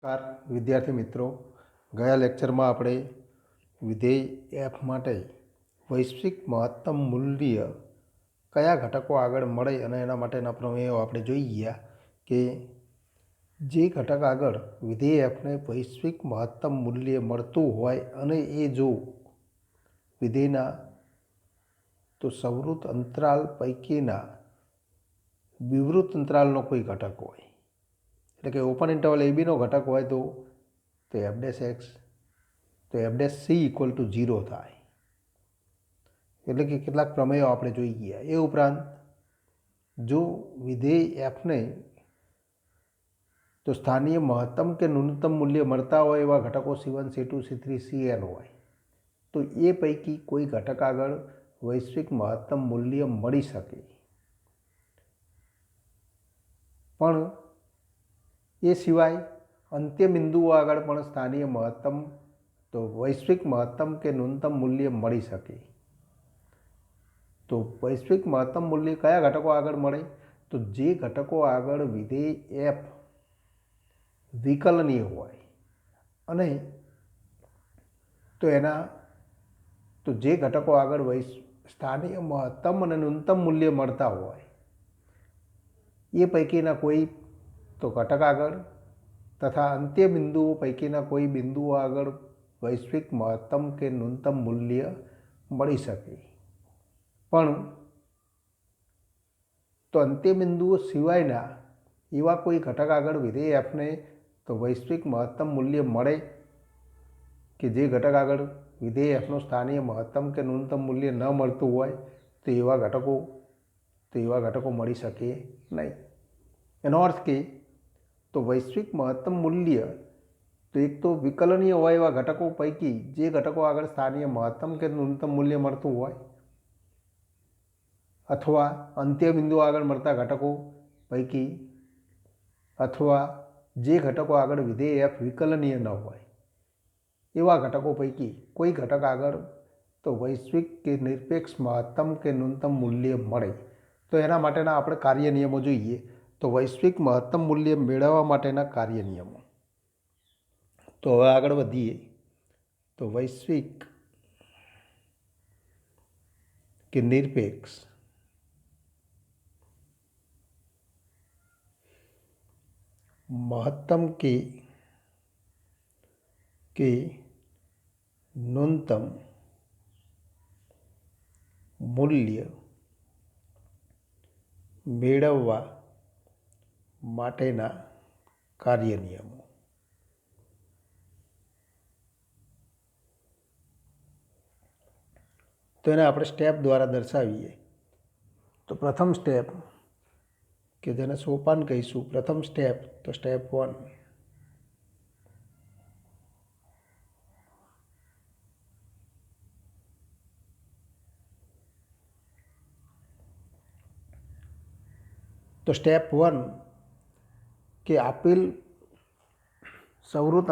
નમસ્કાર વિદ્યાર્થી મિત્રો, ગયા લેક્ચરમાં આપણે વિધેય એફ માટે વૈશ્વિક મહત્તમ મૂલ્ય કયા ઘટકો આગળ મળે અને એના માટેના પ્રમેયો આપણે જોઈ ગયા કે જે ઘટક આગળ વિધેય એફને વૈશ્વિક મહત્તમ મૂલ્ય મળતું હોય અને એ જો વિધેયના તો સંવૃત અંતરાલ પૈકીના વિવૃત અંતરાલનો કોઈ ઘટક હોય, એટલે કે ઓપન ઇન્ટરવલ એ બીનો ઘટક હોય તો એફ ડેશ એક્સ તો F dash C equal to 0 થાય. એટલે કે કેટલાક પ્રમેયો આપણે જોઈ ગયા. એ ઉપરાંત જો વિધેય એફને તો સ્થાનીય મહત્તમ કે ન્યૂનતમ મૂલ્ય મળતા હોય એવા ઘટકો C1 C2 C3 Cn હોય તો એ પૈકી કોઈ ઘટક આગળ વૈશ્વિક મહત્તમ મૂલ્ય મળી શકે, પણ એ સિવાય અંત્ય બિંદુઓ આગળ પણ સ્થાનીય મહત્તમ તો વૈશ્વિક મહત્તમ કે ન્યૂનતમ મૂલ્ય મળી શકે. તો વૈશ્વિક મહત્તમ મૂલ્ય કયા ઘટકો આગળ મળે? તો જે ઘટકો આગળ વિધેય એફ વિકલનીય હોય અને તો જે ઘટકો આગળ સ્થાનીય મહત્તમ અને ન્યૂનતમ મૂલ્ય મળતા હોય એ પૈકીના કોઈ તો ઘટક આગળ તથા અંત્ય બિંદુઓ પૈકીના કોઈ બિંદુઓ આગળ વૈશ્વિક મહત્તમ કે ન્યૂનતમ મૂલ્ય મળી શકે, પણ તો અંત્ય બિંદુઓ સિવાયના એવા કોઈ ઘટક આગળ વિધેય એફને તો વૈશ્વિક મહત્તમ મૂલ્ય મળે કે જે ઘટક આગળ વિધેય એફનો સ્થાનીય મહત્તમ કે ન્યૂનતમ મૂલ્ય ન મળતું હોય તો એવા ઘટકો મળી શકે નહીં. એનો અર્થ કે તો વૈશ્વિક મહત્તમ મૂલ્ય તો એક તો વિકલનીય હોય એવા ઘટકો પૈકી જે ઘટકો આગળ સ્થાનીય મહત્તમ કે ન્યૂનતમ મૂલ્ય મળતું હોય અથવા અંત્ય બિંદુ આગળ મળતા ઘટકો પૈકી અથવા જે ઘટકો આગળ વિધેય એફ વિકલનીય ન હોય એવા ઘટકો પૈકી કોઈ ઘટક આગળ તો વૈશ્વિક કે નિરપેક્ષ મહત્તમ કે ન્યૂનતમ મૂલ્ય મળે તો એના માટેના આપણે કાર્ય નિયમો જોઈએ. તો વૈશ્વિક મહત્તમ મૂલ્ય મેળવવા માટેના કાર્ય નિયમો. તો હવે આગળ વધીએ. તો વૈશ્વિક કે નિરપેક્ષ મહત્તમ કે ન્યૂનતમ મૂલ્ય મેળવવા માટેના કાર્ય નિયમો. તો એને આપણે સ્ટેપ દ્વારા દર્શાવીએ. તો પ્રથમ સ્ટેપ કે જેને સોપાન કહીશું, પ્રથમ સ્ટેપ તો સ્ટેપ 1. તો સ્ટેપ 1 કે આપેલ સંવૃત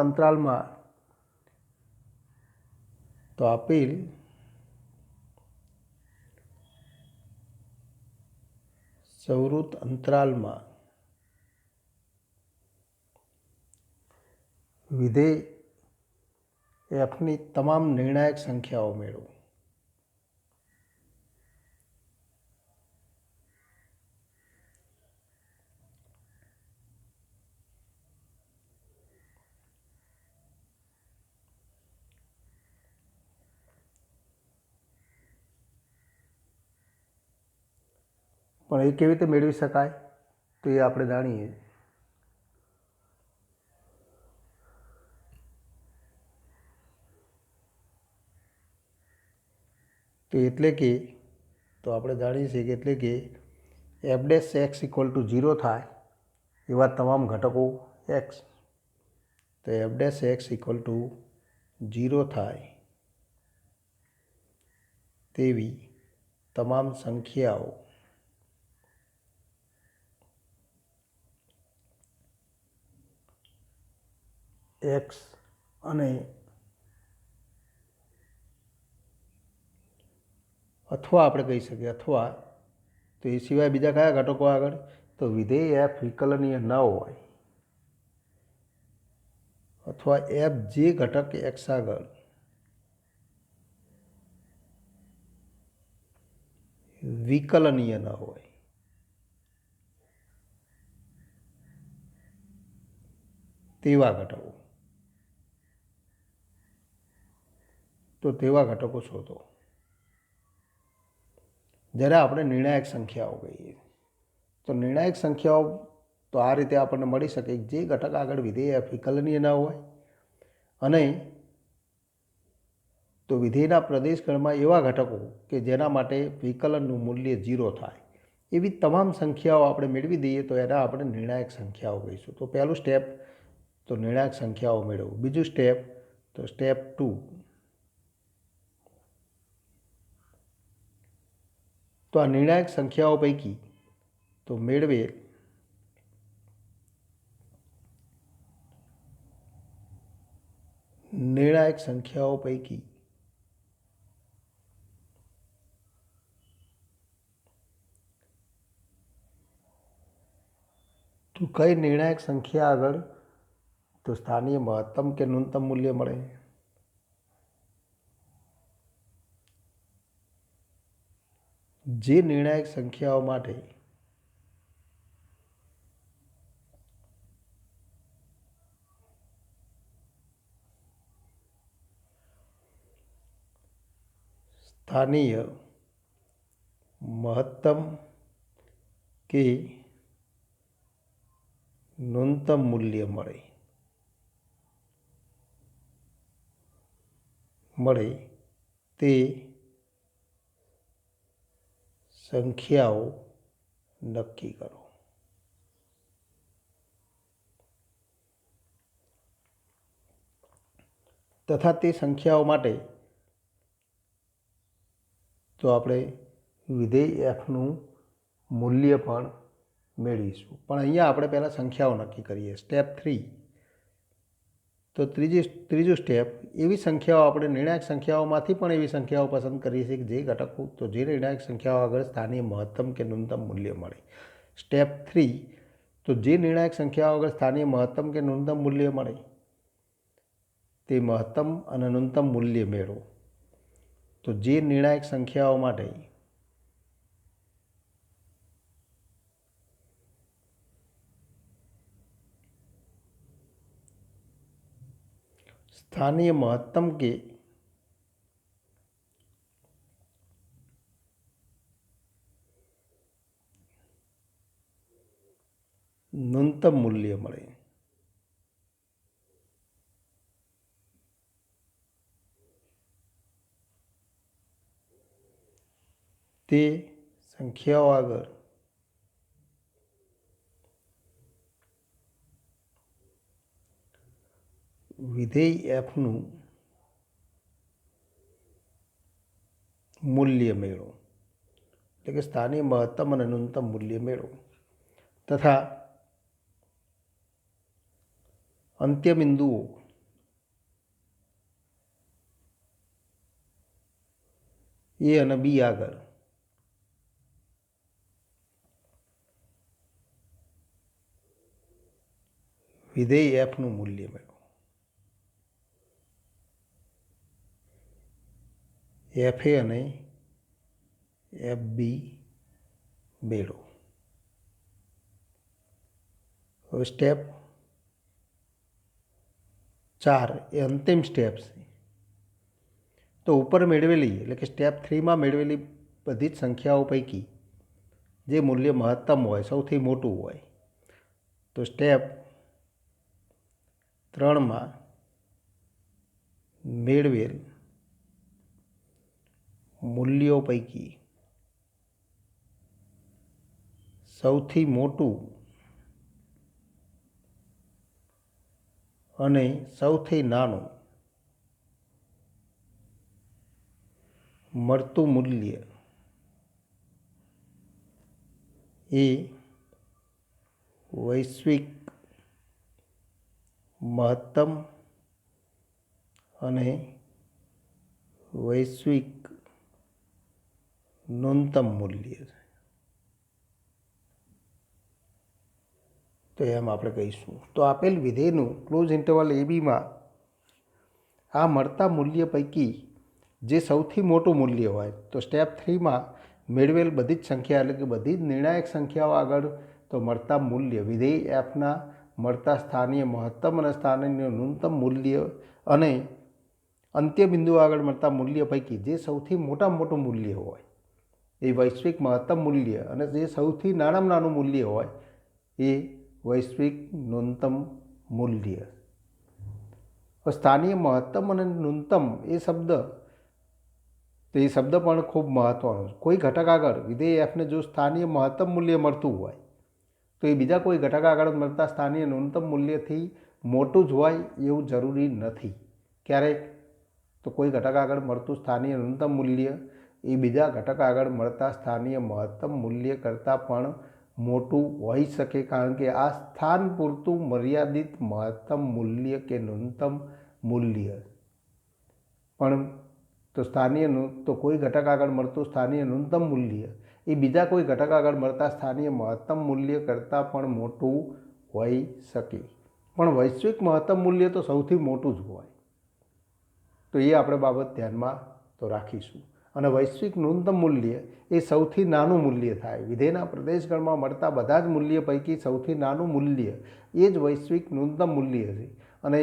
અંતરાલમાં વિધેય એફની તમામ નિર્ણાયક સંખ્યાઓ મેળવો. પણ એ કેવી રીતે મેળવી શકાય તો એ આપણે જાણીએ. તો એટલે કે તો આપણે જાણીએ છીએ કે એટલે કે F dash X equal two 0 થાય એવા તમામ ઘટકો એક્સ, તો F dash X equal two 0 થાય તેવી તમામ સંખ્યાઓ એક્સ અને અથવા આપણે કહી શકીએ અથવા તો એ સિવાય બીજા કયા ઘટકો આગળ તો વિધેય એફ વિકલનીય ન હોય અથવા એફ જે ઘટક એક્સ આગળ વિકલનીય ન હોય તેવા ઘટકો, તો તેવા ઘટકો શોધો. જ્યારે આપણે નિર્ણાયક સંખ્યાઓ કહીએ તો નિર્ણાયક સંખ્યાઓ તો આ રીતે આપણને મળી શકે જે ઘટક આગળ વિધેય એફ વિકલનીય ન હોય અને તો વિધેયના પ્રદેશગણમાં એવા ઘટકો કે જેના માટે વિકલનનું મૂલ્ય 0 થાય એવી તમામ સંખ્યાઓ આપણે મેળવી દઈએ તો એના આપણે નિર્ણાયક સંખ્યાઓ કહીશું. તો પહેલું સ્ટેપ તો નિર્ણાયક સંખ્યાઓ મેળવવું. બીજું સ્ટેપ તો સ્ટેપ 2 તો આ નિર્ણાયક સંખ્યાઓ પૈકી તો મેળવે નિર્ણાયક સંખ્યાઓ પૈકી તો કઈ નિર્ણાયક સંખ્યા આગળ તો સ્થાનીય મહત્તમ કે ન્યૂનતમ મૂલ્ય મળે. જે નિર્ણાયક સંખ્યાઓ માટે સ્થાનીય મહત્તમ કે ન્યૂનતમ મૂલ્ય મળે તે સંખ્યાઓ નક્કી કરો. તથા તે સંખ્યાઓ માટે તો આપણે વિધેય એફનું મૂલ્ય પણ મેળવીશું. પણ અહીંયા આપણે પહેલાં સંખ્યાઓ નક્કી કરીએ. સ્ટેપ 3 તો ત્રીજું સ્ટેપ એવી સંખ્યાઓ આપણે નિર્ણાયક સંખ્યાઓમાંથી પણ એવી સંખ્યાઓ પસંદ કરીએ છીએ કે જે ઘટકો તો જે નિર્ણાયક સંખ્યાઓ આગળ સ્થાનીય મહત્તમ કે ન્યૂનતમ મૂલ્ય મળે. સ્ટેપ 3 તો જે નિર્ણાયક સંખ્યાઓ આગળ સ્થાનીય મહત્તમ કે ન્યૂનતમ મૂલ્ય મળે તે મહત્તમ અને ન્યૂનતમ મૂલ્ય મેળવો. તો જે નિર્ણાયક સંખ્યાઓ માટે સ્થાनीय महत्तम के न्यूनतम मूल्य મળે તે સંખ્યાઓ આગળ વિધેય એફનું મૂલ્ય મેળવો. એટલે કે સ્થાનીય મહત્તમ અને ન્યૂનતમ મૂલ્ય મેળવો તથા અંત્ય બિંદુઓ એ અને બી આગળ વિધેય એફનું મૂલ્ય મેળવો. એફ એ અને એફ બી મેળવો. હવે સ્ટેપ 4 એ અંતિમ સ્ટેપ છે. તો ઉપર મેળવેલી એટલે કે સ્ટેપ 3માં મેળવેલી બધી જ સંખ્યાઓ પૈકી જે મૂલ્ય મહત્તમ હોય સૌથી મોટું હોય તો સ્ટેપ 3માં મેળવેલ મૂલ્યો પૈકી સૌથી મોટું અને સૌથી નાનું મળતું મૂલ્ય એ વૈશ્વિક મહત્તમ અને વૈશ્વિક ન્યૂનતમ મૂલ્ય છે. તો એમ આપણે કહીશું. તો આપેલ વિધેયનું ક્લોઝ ઇન્ટરવલ એ બીમાં આ મળતા મૂલ્ય પૈકી જે સૌથી મોટું મૂલ્ય હોય, તો સ્ટેપ 3માં મેળવેલ બધી જ સંખ્યા એટલે કે બધી જ નિર્ણાયક સંખ્યાઓ આગળ તો મળતા મૂલ્ય વિધેય એફના મળતા સ્થાનીય મહત્તમ અને સ્થાનીય ન્યૂનતમ મૂલ્ય અને અંત્ય બિંદુ આગળ મળતા મૂલ્ય પૈકી જે સૌથી મોટામાં મોટું મૂલ્ય હોય એ વૈશ્વિક મહત્તમ મૂલ્ય અને જે સૌથી નાનામાં નાનું મૂલ્ય હોય એ વૈશ્વિક ન્યૂનતમ મૂલ્ય. સ્થાનીય મહત્તમ અને ન્યૂનતમ એ શબ્દ પણ ખૂબ મહત્ત્વનો છે. કોઈ ઘટક આગળ વિધેય એફને જો સ્થાનીય મહત્તમ મૂલ્ય મળતું હોય તો એ બીજા કોઈ ઘટક આગળ મળતા સ્થાનીય ન્યૂનતમ મૂલ્યથી મોટું જ હોય એવું જરૂરી નથી. ક્યારેક તો કોઈ ઘટક આગળ મળતું સ્થાનીય ન્યૂનતમ મૂલ્ય એ બીજા ઘટક આગળ મળતા સ્થાનીય મહત્તમ મૂલ્ય કરતાં પણ મોટું હોઈ શકે, કારણ કે આ સ્થાન પૂરતું મર્યાદિત મહત્તમ મૂલ્ય કે ન્યૂનતમ મૂલ્ય પણ તો કોઈ ઘટક આગળ મળતું સ્થાનીય ન્યૂનતમ મૂલ્ય એ બીજા કોઈ ઘટક આગળ મળતા સ્થાનીય મહત્તમ મૂલ્ય કરતાં પણ મોટું હોઈ શકે, પણ વૈશ્વિક મહત્તમ મૂલ્ય તો સૌથી મોટું જ હોય. તો એ આપણે બાબત ધ્યાનમાં તો રાખીશું. અને વૈશ્વિક ન્યૂનતમ મૂલ્ય એ સૌથી નાનું મૂલ્ય થાય. વિધેયના પ્રદેશગણમાં મળતા બધા જ મૂલ્ય પૈકી સૌથી નાનું મૂલ્ય એ જ વૈશ્વિક ન્યૂનતમ મૂલ્ય છે. અને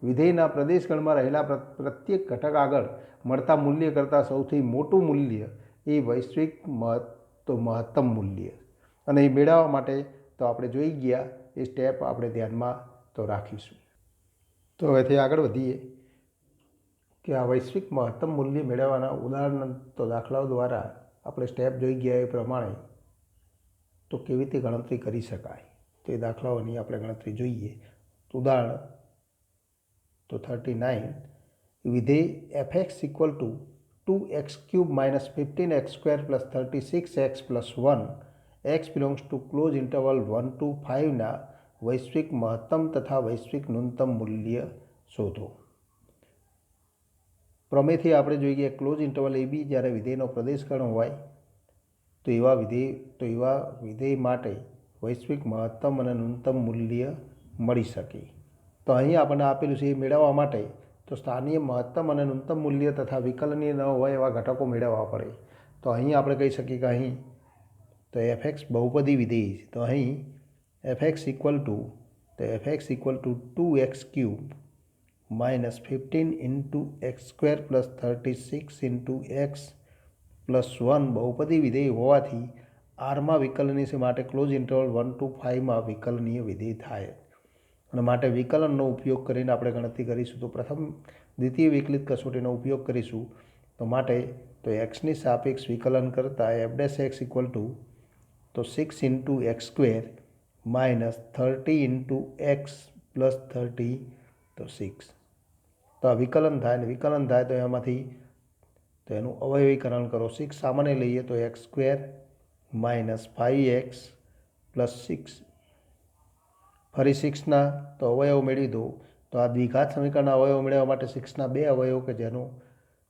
વિધેયના પ્રદેશગણમાં રહેલા પ્રત્યેક ઘટક આગળ મળતા મૂલ્ય કરતાં સૌથી મોટું મૂલ્ય એ વૈશ્વિક મહત્તમ મૂલ્ય. અને એ મેળવવા માટે તો આપણે જોઈ ગયા એ સ્ટેપ આપણે ધ્યાનમાં તો રાખીશું. તો હવેથી આગળ વધીએ કે આ વૈશ્વિક મહત્તમ મૂલ્ય મેળવવાના ઉદાહરણ તો દાખલાઓ દ્વારા આપણે સ્ટેપ જોઈ ગયા એ પ્રમાણે તો કેવી રીતે ગણતરી કરી શકાય તો એ દાખલાઓની આપણે ગણતરી જોઈએ. ઉદાહરણ તો 39 વિધેય fx equal to 2x³ minus 15x² plus 36x plus 1 x belongs to close interval 1 to 5ના વૈશ્વિક મહત્તમ તથા વૈશ્વિક ન્યૂનતમ મૂલ્ય શોધો. પ્રમેયથી આપણે જોઈએ ક્લોઝ ઇન્ટરવલ એ બી જ્યારે વિધેયનો પ્રદેશગણ હોય તો એવા વિધેય માટે વૈશ્વિક મહત્તમ અને ન્યૂનતમ મૂલ્ય મળી શકે. તો અહીં આપણને આપેલું છે એ મેળવવા માટે તો સ્થાનીય મહત્તમ અને ન્યૂનતમ મૂલ્ય તથા વિકલનીય ન હોય એવા ઘટકો મેળવવા પડે. તો અહીં આપણે કહી શકીએ કે અહીં તો fx બહુપદી વિધેય છે. તો અહીં fx equal to 2x³ minus 15 × x² plus 36 × x plus 1 બહુપદી વિધેય હોવાથી આરમાં વિકલનીય છે, માટે ક્લોઝ ઇન્ટરવલ 1 to 5માં વિકલનીય વિધેય થાય. અને માટે વિકલનનો ઉપયોગ કરીને આપણે ગણતરી કરીશું. તો પ્રથમ દ્વિતીય વિકલિત કસોટીનો ઉપયોગ કરીશું. તો માટે તો એક્સની સાપેક્ષ વિકલન કરતાં f' ઇક્વલ ટુ તો 6 × x² માઇનસ 30 × x પ્લસ 30 તો 6. તો આ વિકલન થાય તો એમાંથી તો એનું અવયવીકરણ કરો. 6 સામાન્ય લઈએ તો x² માઇનસ 5x પ્લસ 6. ફરી 6ના તો અવયવ મેળવી દો. તો આ દ્વિઘાત સમીકરણના અવયવ મેળવવા માટે 6ના બે અવયવ કે જેનો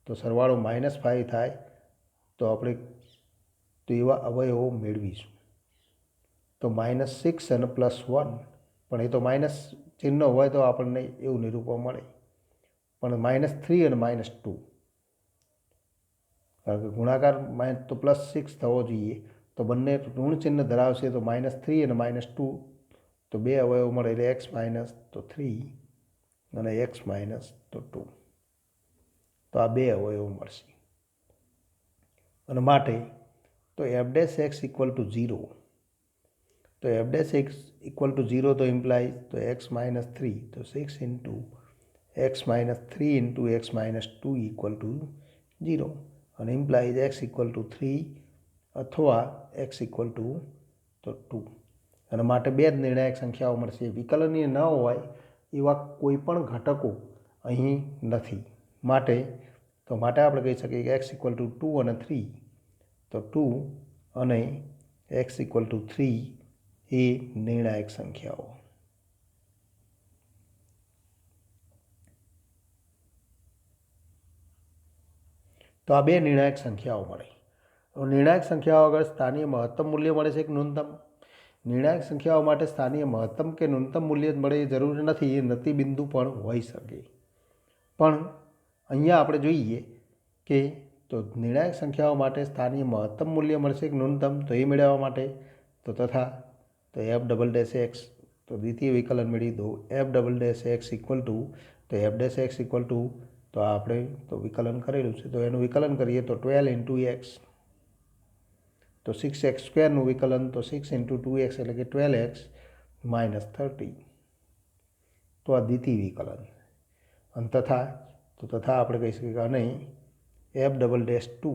તો સરવાળો -5 થાય તો આપણે તો એવા અવયવો મેળવીશું. તો -6 અને +1 પણ એ તો માઇનસ ચિહ્ન હોય તો આપણને એવું નિરૂપણ મળે, પણ -3 અને -2 કારણ કે ગુણાકાર તો +6 થવો જોઈએ. તો બંને ઋણ ચિહ્ન ધરાવશે તો -3 અને -2 તો બે અવયવ મળે એટલે x માઇનસ તો 3 અને x માઇનસ તો 2. તો આ બે અવયવ મળશે. અને માટે તો f' ઇક્વલ ટુ 0. તો f' ઇક્વલ ટુ 0 તો ઇમ્પ્લાય તો x માઇનસ 3 તો 6 × x minus 3 × x minus 2 equal to 0 અને ઇમ્પ્લાઇઝ x ઇક્વલ ટુ 3 અથવા x ઇક્વલ ટુ તો 2. અને માટે બે જ નિર્ણાયક સંખ્યાઓ મળશે. વિકલનીય ન હોય એવા કોઈ પણ ઘટકો અહીં નથી. માટે આપણે કહી શકીએ કે x ઇક્વલ ટુ 2 અને 3 તો 2 અને x ઇક્વલ ટુ 3 એ નિર્ણાયક સંખ્યાઓ. તો આ બે નિર્ણાયક સંખ્યાઓ મળે. નિર્ણાયક સંખ્યાઓ આગળ સ્થાનીય મહત્તમ મૂલ્ય મળે છે કે ન્યૂનતમ. નિર્ણાયક સંખ્યાઓ માટે સ્થાનીય મહત્તમ કે ન્યૂનતમ મૂલ્ય મળે એ જરૂરી નથી, એ નતી બિંદુ પણ હોઈ શકે. પણ અહીંયા આપણે જોઈએ કે તો નિર્ણાયક સંખ્યાઓ માટે સ્થાનીય મહત્તમ મૂલ્ય મળશે કે ન્યૂનતમ, તો એ મેળવવા માટે તો તથા તો એફ ડબલ ડેશ એક્સ, તો દ્વિતીય વિકલન મેળવી દો. F double dash X equal to તો F dash X equal to તો આપણે તો વિકલન કરેલું છે, તો એનું વિકલન કરીએ તો 12 ઇન્ટુ એક્સ, તો 6x સ્ક્વેરનું વિકલન, તો 6 ઇન્ટુ 2x એટલે કે 12x માઇનસ 30, તો આ દ્વિતીય વિકલન. અને તથા આપણે કહી શકીએ કે અને એફ ડબલ ડેશ 2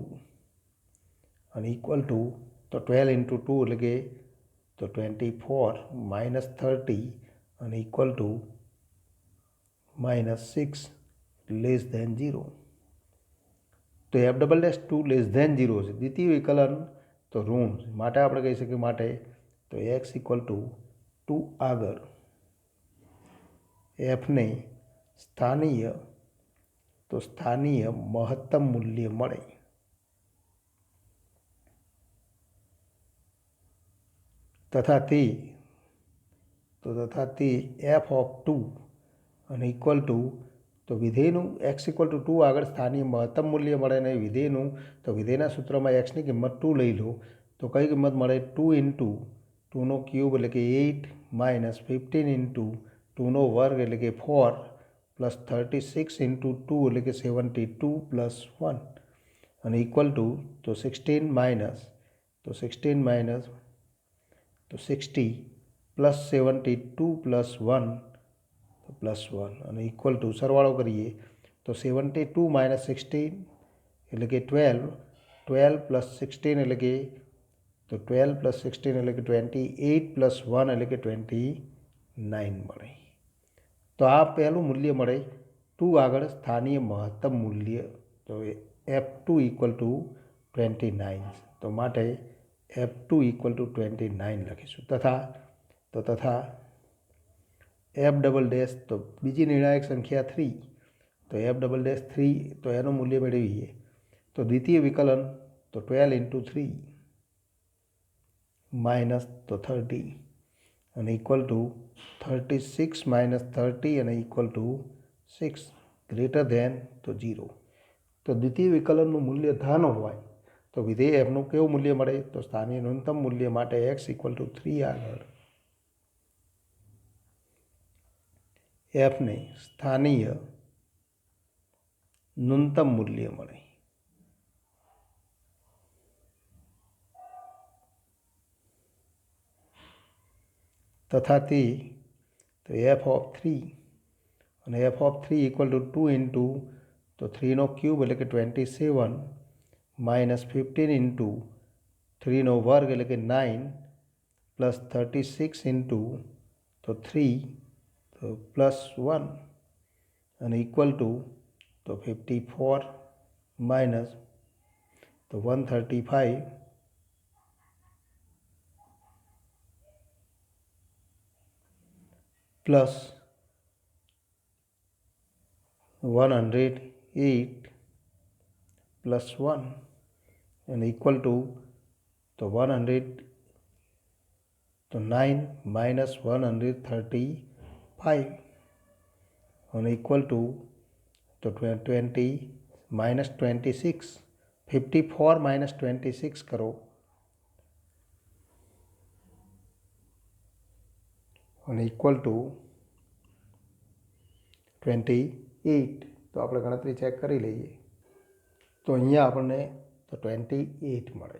અને ઇક્વલ ટુ તો 12 ઇન્ટુ 2 એટલે કે તો 24 માઇનસ 30 અને equal to minus 6 less than 0. તો F double dash 2 less than 0 છે. દ્વિતીય વિકલન તો ઋણ માટે આપણે કહી શકીએ માટે તો એક્સ ઇક્વલ ટુ 2 આગળ એફને સ્થાનીય મહત્તમ મૂલ્ય મળે તથા તે એફ ઓફ 2 અને ઇક્વલ ટુ તો વિધેયનું એક્સ ઇક્વલ ટુ 2 આગળ સ્થાનીય મહત્તમ મૂલ્ય મળે ને વિધેયનું તો વિધેયના સૂત્રમાં એક્સની કિંમત 2 લઈ લો, તો કઈ કિંમત મળે 2 ઇન્ટુ 2નો ક્યુબ એટલે કે 8 માઇનસ 15 ઇન્ટુ 2નો વર્ગ એટલે કે 4 પ્લસ 36 ઇન્ટુ 2 એટલે કે 72 પ્લસ 1 અને ઇક્વલ ટુ તો 16 માઇનસ તો 60 પ્લસ 72 પ્લસ 1 પ્લસ 1 અને ઇક્વલ ટુ સરવાળો કરીએ તો 72 માઇનસ 16 એટલે કે 12 પ્લસ 16 એટલે કે તો 12 પ્લસ 16 એટલે કે 28 પ્લસ 1 એટલે કે 29 મળે. તો આ પહેલું મૂલ્ય મળે 2 આગળ સ્થાનીય મહત્તમ મૂલ્ય, તો F2 ઇક્વલ ટુ 29, તો માટે F2 ઇક્વલ ટુ 29 લખીશું. તથા એફ ડબલ ડેશ તો બીજી નિર્ણાયક સંખ્યા 3, તો એફ ડબલ ડેશ 3 તો એનું મૂલ્ય મેળવીએ તો દ્વિતીય વિકલન તો 12 ઇન્ટુ 3 માઇનસ તો 30 અને ઇક્વલ ટુ 36 માઇનસ 30 અને ઇક્વલ ટુ 6 ગ્રેટર ધેન તો 0. તો દ્વિતીય વિકલનનું મૂલ્ય ધન હોય તો વિધેય એફનું કેવું મૂલ્ય મળે તો સ્થાનીય ન્યૂનતમ મૂલ્ય માટે એક્સ ઇક્વલ ટુ 3 આગળ એફને સ્થાનીય ન્યૂનતમ મૂલ્ય મળે તથા તે તો એફ ઓફ 3 અને F of 3 equal to 2 into તો 3નો ક્યુબ એટલે કે 27 માઇનસ 15 ઇન્ટુ 3નો વર્ગ એટલે કે 9 પ્લસ 36 ઇન્ટુ તો 3 તો પ્લસ 1 અને ઇક્વલ ટુ તો 54 માઇનસ તો 135 પ્લસ 108 પ્લસ 1 અને ઇક્વલ ટુ તો 9 માઇનસ 135 અને ઇક્વલ ટુ તો 20 માઇનસ 26, 54 માઇનસ 26 કરો અને ઇક્વલ ટુ 28. તો આપણે ગણતરી ચેક કરી લઈએ તો અહીંયા આપણને તો 28 મળે.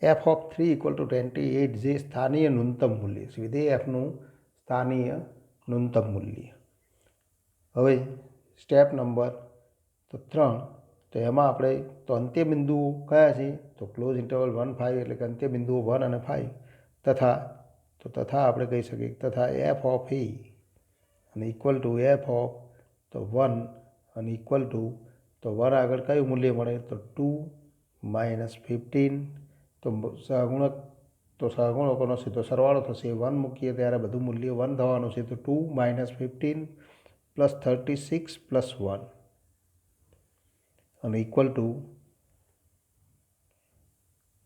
એફ ઓફ 3 ઇક્વલ ટુ 28 જે સ્થાનીય ન્યૂનતમ મૂલ્ય છે, વિધેય એફનું સ્થાનીય ન્યૂનતમ મૂલ્ય. હવે સ્ટેપ નંબર તો 3, તો એમાં આપણે તો અંત્ય બિંદુઓ કયા છે તો ક્લોઝ ઇન્ટરવલ 1 5 એટલે કે અંત્ય બિંદુઓ 1 અને 5 તથા આપણે કહી શકીએ તથા એફ ઓફ એ અને ઇક્વલ ટુ એફ ઓફ તો 1 અને ઇક્વલ ટુ તો 1 આગળ કયું મૂલ્ય મળે તો 2 માઇનસ 15 તો સહગુણકોનો સીધો સરવાળો થશે. 1 મૂકીએ ત્યારે બધું મૂલ્ય 1 થવાનું છે, તો 2 માઇનસ 15 પ્લસ 36 પ્લસ 1 અને ઇક્વલ ટુ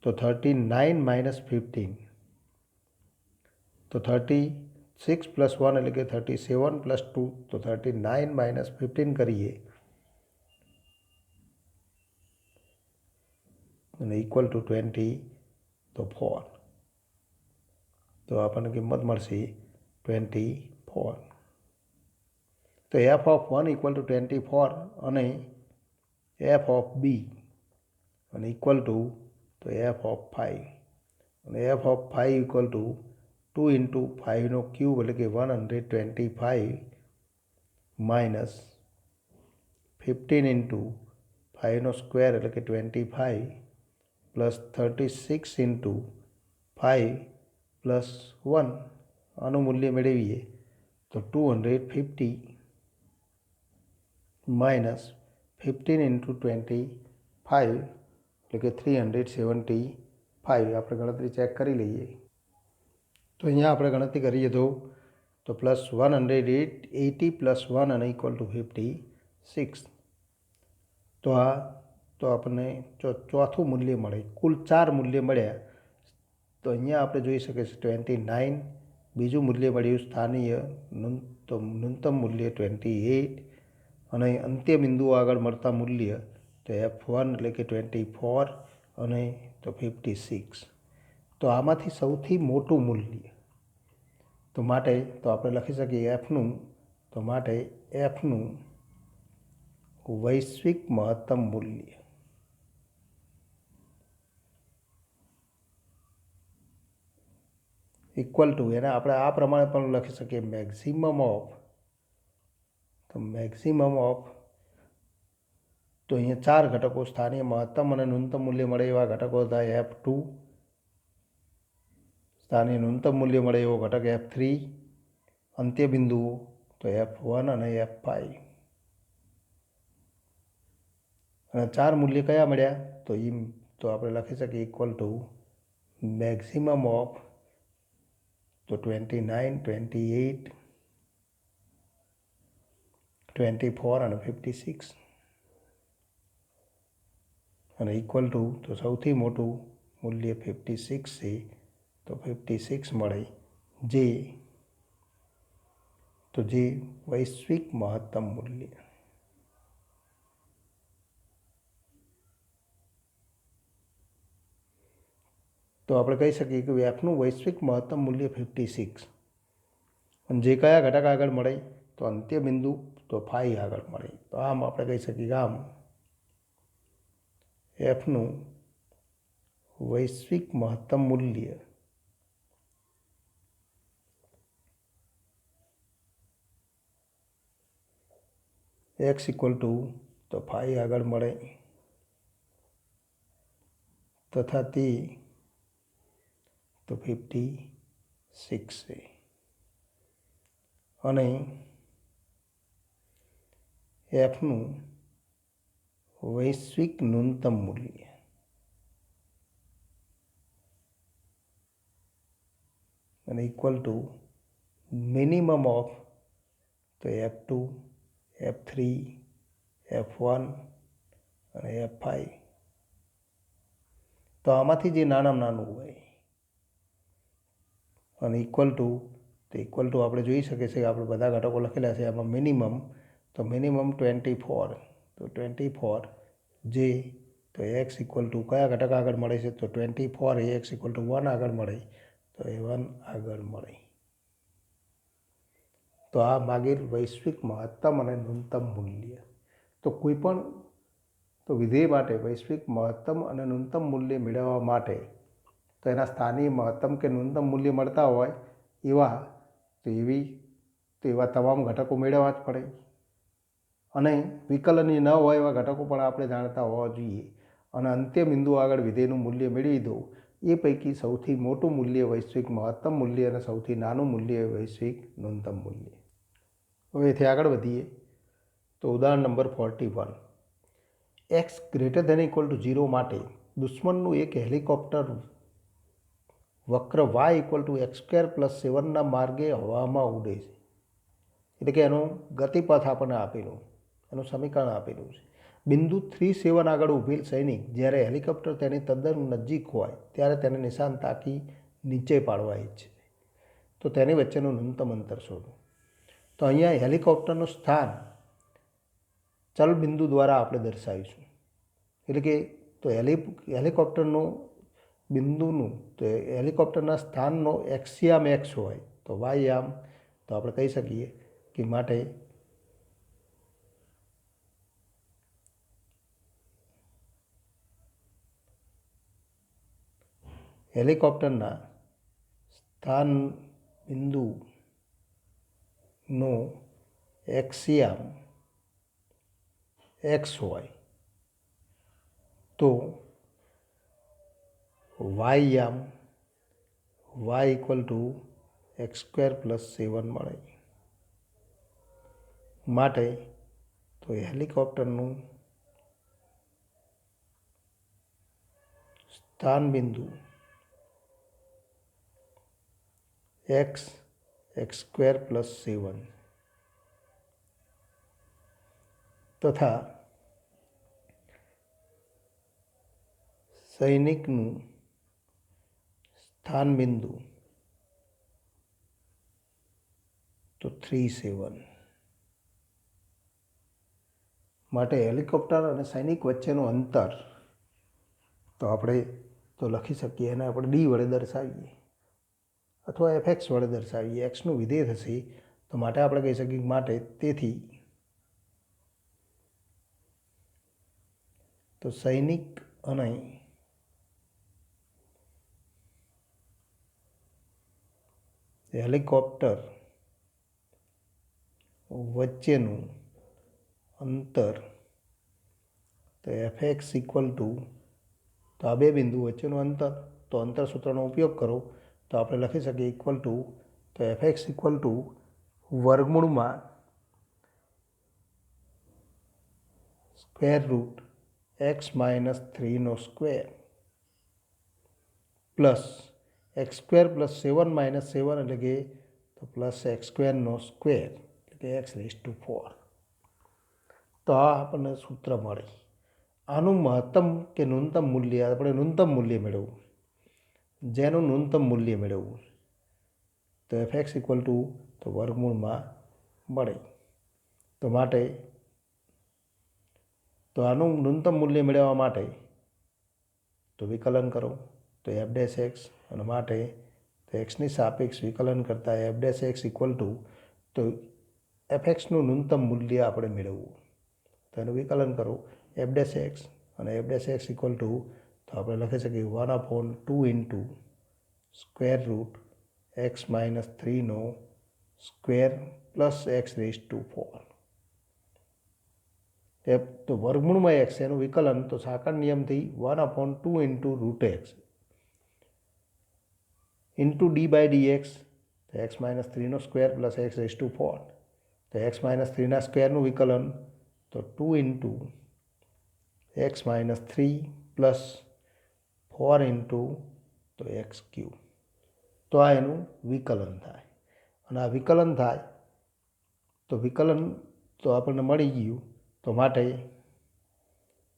તો 39 માઇનસ 15 તો 36 + 1 એટલે કે 37 + 2 તો 39 - 15 કરીએ અને ઇક્વલ ટુ 20 તો 4 તો આપણને કિંમત મળશે 24. તો f(1) = 24 અને f(b) અને ઇક્વલ ટુ તો f(5) અને f(5) = 2 × 5 નો ક્યુબ એટલે કે 125 માઇનસ 15 × 5 નો સ્ક્વેર એટલે કે 25 પ્લસ 36 × 5 પ્લસ 1 આનું મૂલ્ય મેળવીએ તો 250 માઇનસ 15 × 25 એટલે કે 375. આપણે ગણતરી ચેક કરી લઈએ તો અહીંયા આપણે ગણતરી કરીએ તો પ્લસ 180 + 1 અને ઇક્વલ ટુ 56. તો આપણને ચોથું મૂલ્ય મળે. કુલ 4 મૂલ્ય મળ્યા. તો અહીંયા આપણે જોઈ શકીએ છીએ 29, બીજું મૂલ્ય મળ્યું સ્થાનીય ન્યૂનતમ મૂલ્ય 28 અને અંત્ય બિંદુ આગળ મળતા મૂલ્ય તો f(1) એટલે કે 24 અને તો 56. તો આમાંથી સૌથી મોટું મૂલ્ય તો આપણે લખી શકીએ એફનું વૈશ્વિક મહત્તમ મૂલ્ય ઇક્વલ ટુ એને આપણે આ પ્રમાણે પણ લખી શકીએ મેક્સિમમ ઓફ તો અહીંયા 4 ઘટકો સ્થાનીય મહત્તમ અને ન્યૂનતમ મૂલ્ય મળે એવા ઘટકો હતા f2, સ્થાનીય ન્યૂનતમ મૂલ્ય મળે એવો ઘટક f3, અંત્ય બિંદુઓ તો f1 અને f5 અને 4 મૂલ્ય કયા મળ્યા તો આપણે લખી શકીએ ઇક્વલ ટુ મેક્સિમમ ઓફ તો 29, 28, 24 અને 56 અને ઇક્વલ ટુ તો સૌથી મોટું મૂલ્ય 56 છે તો 56 મળે જે વૈશ્વિક મહત્તમ મૂલ્ય. તો આપણે કહી શકીએ કે એફનું વૈશ્વિક મહત્તમ મૂલ્ય 56 અને જે કયા ઘટક આગળ મળે તો અંત્ય બિંદુ તો 5 આગળ મળે. તો આમ આપણે કહી શકીએ કે આમ એફનું વૈશ્વિક મહત્તમ મૂલ્ય x = તો 5 આગળ મળે તથા તે તો 56 છે અને એફનું વૈશ્વિક ન્યૂનતમ મૂલ્ય અને ઇક્વલ ટુ મિનિમમ ઓફ તો f2, f3, f1 અને f5. તો આમાંથી જે નાનું હોય અને ઇક્વલ ટુ આપણે જોઈ શકીએ છીએ આપણે બધા ઘટકો લખેલા છે એમાં મિનિમમ 24 તો 24 જે તો x = કયા ઘટક આગળ મળે છે તો 24 એ x = 1 આગળ મળે તો એ 1 આગળ મળે. તો આ માગેલ વૈશ્વિક મહત્તમ અને ન્યૂનતમ મૂલ્ય. તો કોઈપણ વિધેય માટે વૈશ્વિક મહત્તમ અને ન્યૂનતમ મૂલ્ય મેળવવા માટે તો એના સ્થાનીય મહત્તમ કે ન્યૂનતમ મૂલ્ય મળતા હોય એવા તમામ ઘટકો મેળવવા જ પડે અને વિકલનીય ન હોય એવા ઘટકો પણ આપણે જાણતા હોવા જોઈએ અને અંત્ય બિંદુ આગળ વિધેયનું મૂલ્ય મેળવી દો. એ પૈકી સૌથી મોટું મૂલ્ય વૈશ્વિક મહત્તમ મૂલ્ય અને સૌથી નાનું મૂલ્ય વૈશ્વિક ન્યૂનતમ મૂલ્ય. હવે એથી આગળ વધીએ તો ઉદાહરણ નંબર 41. x > 0 માટે દુશ્મનનું એક હેલિકોપ્ટર વક્ર y = x² + 7 માર્ગે હવામાં ઉડે છે. એટલે કે એનો ગતિપથ આપણને આપેલો, એનું સમીકરણ આપેલું છે. બિંદુ 37 આગળ ઊભેલ સૈનિક જ્યારે હેલિકોપ્ટર તેની તદ્દન નજીક હોય ત્યારે તેને નિશાન તાકી નીચે પાડવા ઈચ્છે છે. તો તેની વચ્ચેનું ન્યૂનતમ અંતર શોધો. તો અહીંયા હેલિકોપ્ટરનું સ્થાન ચલ બિંદુ દ્વારા આપણે દર્શાવીશું. એટલે કે તો હેલિકોપ્ટરનું બિંદુનું તો હેલિકોપ્ટરના સ્થાનનો એક્સયામ એક્સ હોય તો વાયયામ તો આપણે કહી શકીએ કે માટે હેલિકોપ્ટરના સ્થાન બિંદુનો એક્સયામ એક્સ હોય તો વાયયામ વાય ઇક્વલ ટુ x² + 7 મળે. માટે તો હેલિકોપ્ટરનું સ્થાન બિંદુ x² + 7 તથા સૈનિકનું સ્થાન બિંદુ તો 3 7 માટે હેલિકોપ્ટર અને સૈનિક વચ્ચેનું અંતર તો આપણે તો લખી શકીએ એને આપણે ડી વડે દર્શાવીએ અથવા fx વડે દર્શાવીએ. એક્સનું વિધેય થશે તો માટે આપણે કહી શકીએ માટે તેથી તો સૈનિક અને હેલિકોપ્ટર વચ્ચેનું અંતર તો fx ઇક્વલ ટુ તો આ બે બિંદુ વચ્ચેનું અંતર તો અંતર સૂત્રનો ઉપયોગ કરો તો આપણે લખી શકીએ ઇક્વલ ટુ તો fx ઇક્વલ ટુ વર્ગમૂળમાં √x-3² પ્લસ x² + 7 - 7 એટલે કે તો પ્લસ x²² એટલે કે x⁴. તો આ આપણને સૂત્ર મળે. આનું મહત્તમ કે ન્યૂનતમ મૂલ્ય આપણે ન્યૂનતમ મૂલ્ય મેળવવું. જેનું ન્યૂનતમ મૂલ્ય મેળવવું તો fx ઇક્વલ ટુ તો વર્ગમૂળમાં મળે. તો માટે તો આનું ન્યૂનતમ મૂલ્ય મેળવવા માટે તો વિકલન કરો તો f' અને માટે તો એક્સની સાપેક્ષ વિકલન કરતાં f' ઇક્વલ ટુ તો fxનું ન્યૂનતમ મૂલ્ય આપણે મેળવવું તો એનું વિકલન કરો f' અને f' ઇક્વલ ટુ તો આપણે લખી શકીએ 1/2 × x-3² x⁴. તો વર્ગમૂળમાં x એનું વિકલન તો સાંકળ નિયમથી 1/2 × √x × d/dx તો x-3² + x⁴. તો x-3² વિકલન તો 2 × x-3 + 4 × તો x³ તો આ એનું વિકલન થાય. અને આ વિકલન થાય તો વિકલન તો આપણને મળી ગયું તો માટે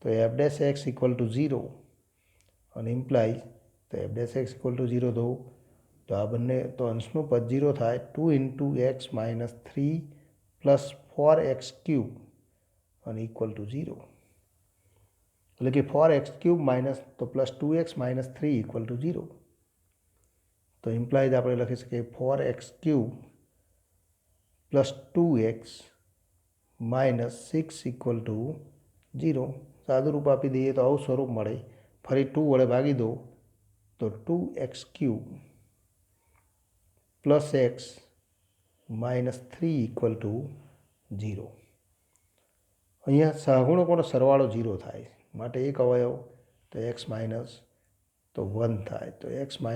તો f' ઇક્વલ ટુ 0 અને ઇમ્પ્લાઇઝ તો f' ઇક્વલ ટુ 0 તો આ બંને તો અંશનું પદ 0 થાય 2 × x-3 + 4x³ અને ઇક્વલ ટુ 0 એટલે કે 4x³ તો +2x - 3 ઇક્વલ ટુ 0. તો ઇમ્પ્લાઇઝ આપણે લખી શકીએ 4x³ + 2x - 6 ઇક્વલ ટુ 0. સાદું રૂપ આપી દઈએ તો આવું સ્વરૂપ મળે. ફરી 2 વડે ભાગી દો તો 2x³ + x - 3 ઇક્વલ ટુ 0. અહીંયા સહગુણકોનો સરવાળો 0 થાય માટે એક અવયવ તો x - તો 1 થાય તો x - 1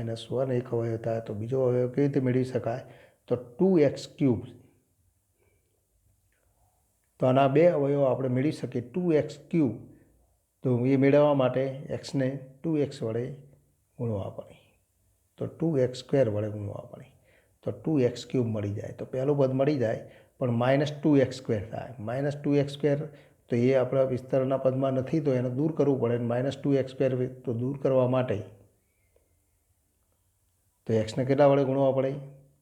એક અવયવ થાય તો બીજો અવયવ કેવી રીતે મેળવી શકાય તો 2x³ તો આના બે અવયવ આપણે મેળવી શકીએ 2x³ તો એ મેળવવા માટે xને 2x વડે ગુણવા પડે તો 2x² વડે ગુણવા પડે તો 2x³ મળી જાય. તો પહેલું પદ મળી જાય પણ -2x² થાય. -2x² તો એ આપણા વિસ્તારના પદમાં નથી તો એને દૂર કરવું પડે. -2x² તો દૂર કરવા માટે તો એક્સને કેટલા વડે ગુણવા પડે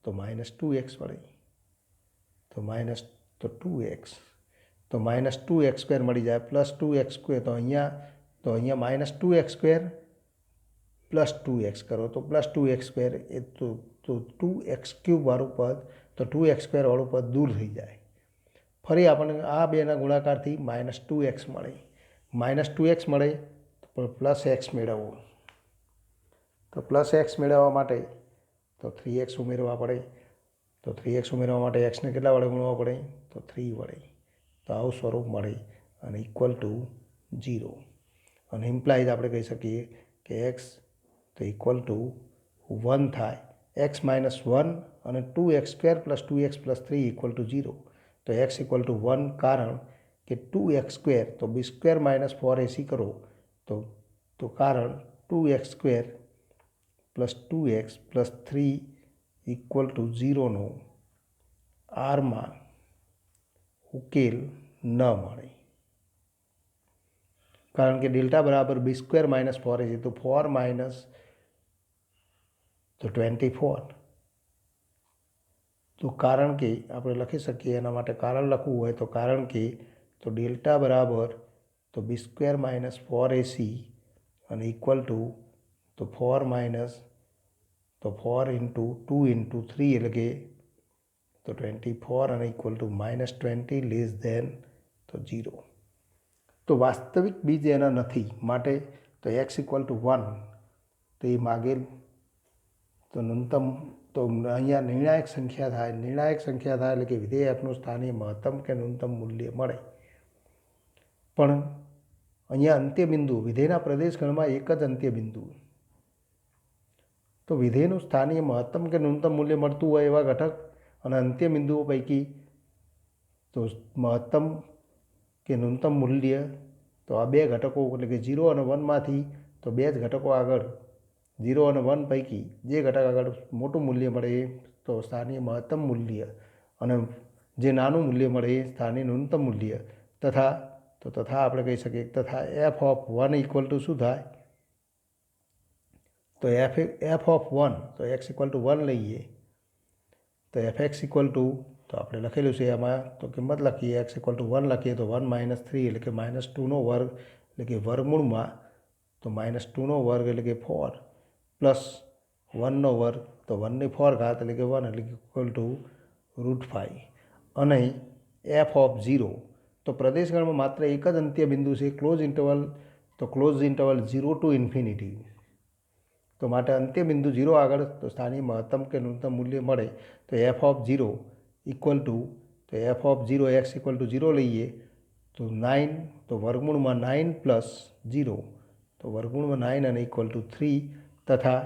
तो -2x मळे, तो माइनस तो 2x, तो -2x² मળી જાય +2x², तो અહીંયા -2x² +2x करो तो +2x² એ તો 2x³ વાળું પદ, તો 2x² વાળું પદ દૂર થઈ જાય. ફરી આપણને આ બેના ગુણાકારથી -2x મળે, -2x મળે તો +x મેળવવો, તો +x મેળવવા માટે તો 3x ઉમેરવા પડે, તો 3x ઉમેરવા માટે xને કેટલા વડે ગુણવા પડે, તો 3 વડે. તો આવું સ્વરૂપ મળે અને =0. અને ઇમ્પ્લાઇઝ આપણે કહી શકીએ કે x તો =1 થાય, x - 1 અને 2x² + 2x + 3 =0. તો x =1 કારણ કે 2x² તો b² - 4ac કરો તો કારણ 2x² + 2x + 3 = 0નો આરમાં ઉકેલ ન મળે, કારણ કે ડેલ્ટા બરાબર b² - 4ac, તો 4 - તો 24. તો કારણ કે આપણે લખી શકીએ, એના માટે કારણ લખવું હોય તો કારણ કે તો ડેલ્ટા બરાબર તો b² - 4ac અને તો 4 × 2 × 3 એટલે કે તો 24 અને -20 < 0. તો વાસ્તવિક બીજ એના નથી માટે તો x = 1, તો એ માગેલ તો ન્યૂનતમ, તો અહીંયા નિર્ણાયક સંખ્યા થાય એટલે કે વિધેય fનું સ્થાનીય મહત્તમ કે ન્યૂનતમ મૂલ્ય મળે. પણ અહીંયા અંત્યબિંદુ વિધેયના પ્રદેશગણમાં એક જ અંત્યબિંદુ, તો વિધેયનું સ્થાનીય મહત્તમ કે ન્યૂનતમ મૂલ્ય મળતું હોય એવા ઘટક અને અંત્યબિંદુઓ પૈકી તો મહત્તમ કે ન્યૂનતમ મૂલ્ય તો આ બે ઘટકો એટલે કે 0 અને 1માંથી તો બે જ ઘટકો આગળ 0 અને 1 પૈકી જે ઘટક આગળ મોટું મૂલ્ય મળે એ તો સ્થાનીય મહત્તમ મૂલ્ય અને જે નાનું મૂલ્ય મળે એ સ્થાનીય ન્યૂનતમ મૂલ્ય તથા આપણે કહી શકીએ તથા f(1) શું થાય, તો f(1) તો x = 1 લઈએ તો fx તો આપણે લખેલું છે એમાં તો કિંમત લખીએ x = 1 લખીએ તો 1 - 3 એટલે કે -2નો વર્ગ એટલે કે વર્ગમૂળમાં તો -2નો વર્ગ એટલે કે 4 પ્લસ 1નો વર્ગ તો 1 ની 4 ઘાત એટલે કે 1 એટલે √5 અને f(0) તો પ્રદેશગણમાં માત્ર એક જ અંત્યબિંદુ છે, ક્લોઝ ઇન્ટરવલ 0 to ∞. તો માટે અંત્યબિંદુ 0 આગળ તો સ્થાનીય મહત્તમ કે ન્યૂનતમ મૂલ્ય મળે તો f(0) તો f(0) x = 0 લઈએ તો 9 તો વર્ગમૂળમાં 9 પ્લસ 0 તો વર્ગમૂળમાં 9 અને =3 તથા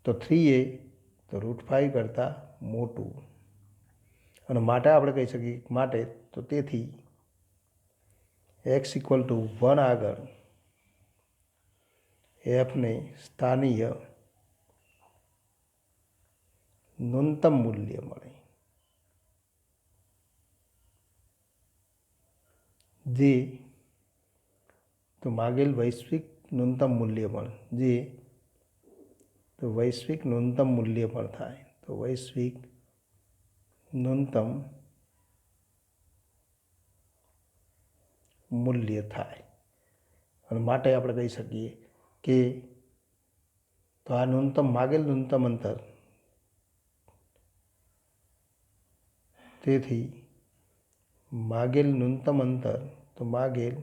તો 3 તો √5 કરતાં મોટું અને માટે આપણે કહી શકીએ માટે તો તેથી x = 1 આગળ fને સ્થાનીય ન્યૂનતમ મૂલ્ય મળે, જે તો માગેલ વૈશ્વિક ન્યૂનતમ મૂલ્ય પણ જે તો વૈશ્વિક ન્યૂનતમ મૂલ્ય પણ થાય, તો વૈશ્વિક ન્યૂનતમ મૂલ્ય થાય અને માટે આપણે કહી શકીએ કે તો આ માગેલ ન્યૂનતમ અંતર, તેથી માગેલ ન્યૂનતમ અંતર તો માગેલ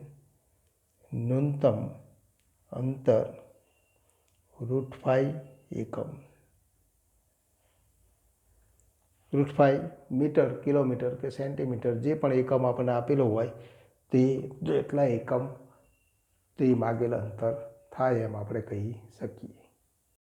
ન્યૂનતમ અંતર √5 એકમ, √5 મીટર, કિલોમીટર કે સેન્ટીમીટર જે પણ એકમ આપણને આપેલો હોય તે જેટલા એકમ તે માગેલ અંતર થાય એમ આપણે કહી શકીએ.